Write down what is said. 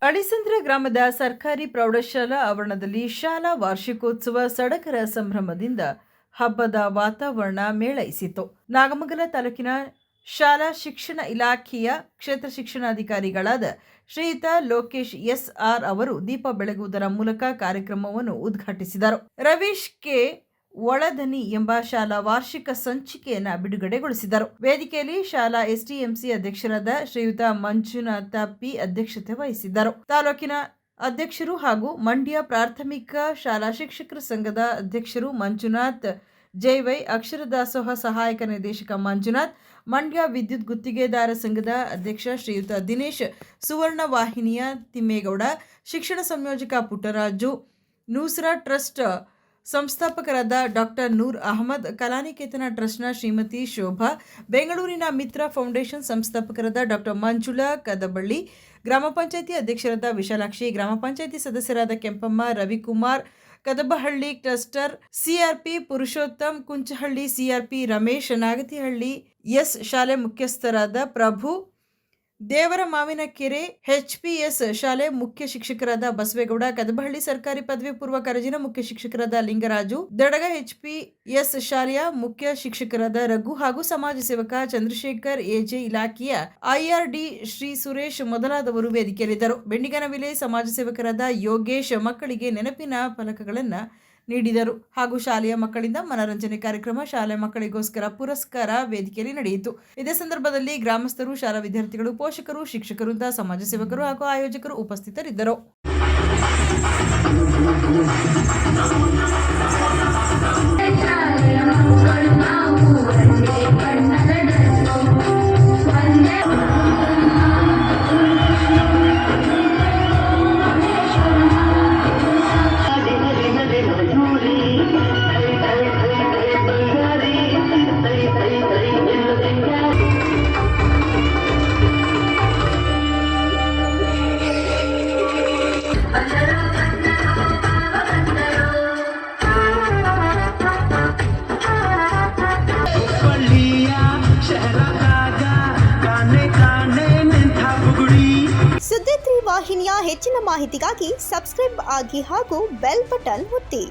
ಕಳಿಸಂದ್ರ ಗ್ರಾಮದ ಸರ್ಕಾರಿ ಪ್ರೌಢಶಾಲಾ ಆವರಣದಲ್ಲಿ ಶಾಲಾ ವಾರ್ಷಿಕೋತ್ಸವ ಸಡಗರ ಸಂಭ್ರಮದಿಂದ ಹಬ್ಬದ ವಾತಾವರಣ ಮೇಳೈಸಿತು. ನಾಗಮಂಗಲ ತಾಲೂಕಿನ ಶಾಲಾ ಶಿಕ್ಷಣ ಇಲಾಖೆಯ ಕ್ಷೇತ್ರ ಶಿಕ್ಷಣಾಧಿಕಾರಿಗಳಾದ ಶ್ರೀಯುತ ಲೋಕೇಶ್ ಎಸ್.ಆರ್. ಅವರು ದೀಪ ಬೆಳಗುವುದರ ಮೂಲಕ ಕಾರ್ಯಕ್ರಮವನ್ನು ಉದ್ಘಾಟಿಸಿದರು. ರವೀಶ್ ಕೆ. ಒಳದನಿ ಎಂಬ ಶಾಲಾ ವಾರ್ಷಿಕ ಸಂಚಿಕೆಯನ್ನು ಬಿಡುಗಡೆಗೊಳಿಸಿದರು. ವೇದಿಕೆಯಲ್ಲಿ ಶಾಲಾ ಎಸ್ಡಿಎಂಸಿ ಅಧ್ಯಕ್ಷರಾದ ಶ್ರೀಯುತ ಮಂಜುನಾಥ ಪಿ ಅಧ್ಯಕ್ಷತೆ ವಹಿಸಿದ್ದರು. ತಾಲೂಕಿನ ಅಧ್ಯಕ್ಷರು ಹಾಗೂ ಮಂಡ್ಯ ಪ್ರಾಥಮಿಕ ಶಾಲಾ ಶಿಕ್ಷಕರ ಸಂಘದ ಅಧ್ಯಕ್ಷರು ಮಂಜುನಾಥ್, ಜೆವೈ ಅಕ್ಷರ ದಾಸೋಹ ಸಹಾಯಕ ನಿರ್ದೇಶಕ ಮಂಜುನಾಥ್, ಮಂಡ್ಯ ವಿದ್ಯುತ್ ಗುತ್ತಿಗೆದಾರ ಸಂಘದ ಅಧ್ಯಕ್ಷ ಶ್ರೀಯುತ ದಿನೇಶ್, ಸುವರ್ಣ ವಾಹಿನಿಯ ತಿಮ್ಮೇಗೌಡ, ಶಿಕ್ಷಣ ಸಂಯೋಜಕ ಪುಟ್ಟರಾಜು, ನೂಸ್ರಾ ಟ್ರಸ್ಟ್ ಸಂಸ್ಥಾಪಕರಾದ ಡಾಕ್ಟರ್ ನೂರ್ ಅಹಮದ್, ಕಲಾನಿಕೇತನ ಟ್ರಸ್ಟ್ನ ಶ್ರೀಮತಿ ಶೋಭಾ, ಬೆಂಗಳೂರಿನ ಮಿತ್ರ ಫೌಂಡೇಶನ್ ಸಂಸ್ಥಾಪಕರಾದ ಡಾಕ್ಟರ್ ಮಂಜುಳಾ ಕದಬಳ್ಳಿ, ಗ್ರಾಮ ಪಂಚಾಯಿತಿ ಅಧ್ಯಕ್ಷರಾದ ವಿಶಾಲಾಕ್ಷಿ, ಗ್ರಾಮ ಪಂಚಾಯಿತಿ ಸದಸ್ಯರಾದ Kempamma, Ravikumar, Kadabahalli cluster CRP Purushottam, Kunchahalli CRP Ramesh, Nagathihalli S ಶಾಲೆ ಮುಖ್ಯಸ್ಥರಾದ ಪ್ರಭು, ದೇವರ ಮಾವಿನಕೆರೆ ಎಚ್ಪಿಎಸ್ ಶಾಲೆ ಮುಖ್ಯ ಶಿಕ್ಷಕರಾದ ಬಸವೇಗೌಡ, ಕದಬಹಳ್ಳಿ ಸರ್ಕಾರಿ ಪದವಿ ಪೂರ್ವ ಕಾಲೇಜಿನ ಮುಖ್ಯ ಶಿಕ್ಷಕರಾದ ಲಿಂಗರಾಜು, ದಡಗ ಎಚ್ಪಿಎಸ್ ಶಾಲೆಯ ಮುಖ್ಯ ಶಿಕ್ಷಕರಾದ ರಘು ಹಾಗೂ ಸಮಾಜ ಸೇವಕ ಚಂದ್ರಶೇಖರ್, ಎಜೆ ಇಲಾಖೆಯ ಐಆರ್ಡಿ ಶ್ರೀ ಸುರೇಶ್ ಮೊದಲಾದವರು ವೇದಿಕೆಯಲ್ಲಿದ್ದರು. ಬೆಂಡಿಗನವಿಲೆ ಸಮಾಜ ಸೇವಕರಾದ ಯೋಗೇಶ್ ಮಕ್ಕಳಿಗೆ ನೆನಪಿನ ಫಲಕಗಳನ್ನು ನೀಡಿದರು ಹಾಗೂ ಶಾಲೆಯ ಮಕ್ಕಳಿಂದ ಮನರಂಜನೆ ಕಾರ್ಯಕ್ರಮ, ಶಾಲೆ ಮಕ್ಕಳಿಗೋಸ್ಕರ ಪುರಸ್ಕಾರ ವೇದಿಕೆಯಲ್ಲಿ ನಡೆಯಿತು. ಇದೇ ಸಂದರ್ಭದಲ್ಲಿ ಗ್ರಾಮಸ್ಥರು, ಶಾಲಾ ವಿದ್ಯಾರ್ಥಿಗಳು, ಪೋಷಕರು, ಶಿಕ್ಷಕರು, ಸಮಾಜ ಸೇವಕರು ಹಾಗೂ ಆಯೋಜಕರು ಉಪಸ್ಥಿತರಿದ್ದರು. ಸುದ್ದಿ 3 ವಾಹಿನಿಯ ಹೆಚ್ಚಿನ ಮಾಹಿತಿಗಾಗಿ ಸಬ್ಸ್ಕ್ರೈಬ್ ಆಗಿ ಹಾಗೂ ಬೆಲ್ ಬಟನ್ ಒತ್ತಿ.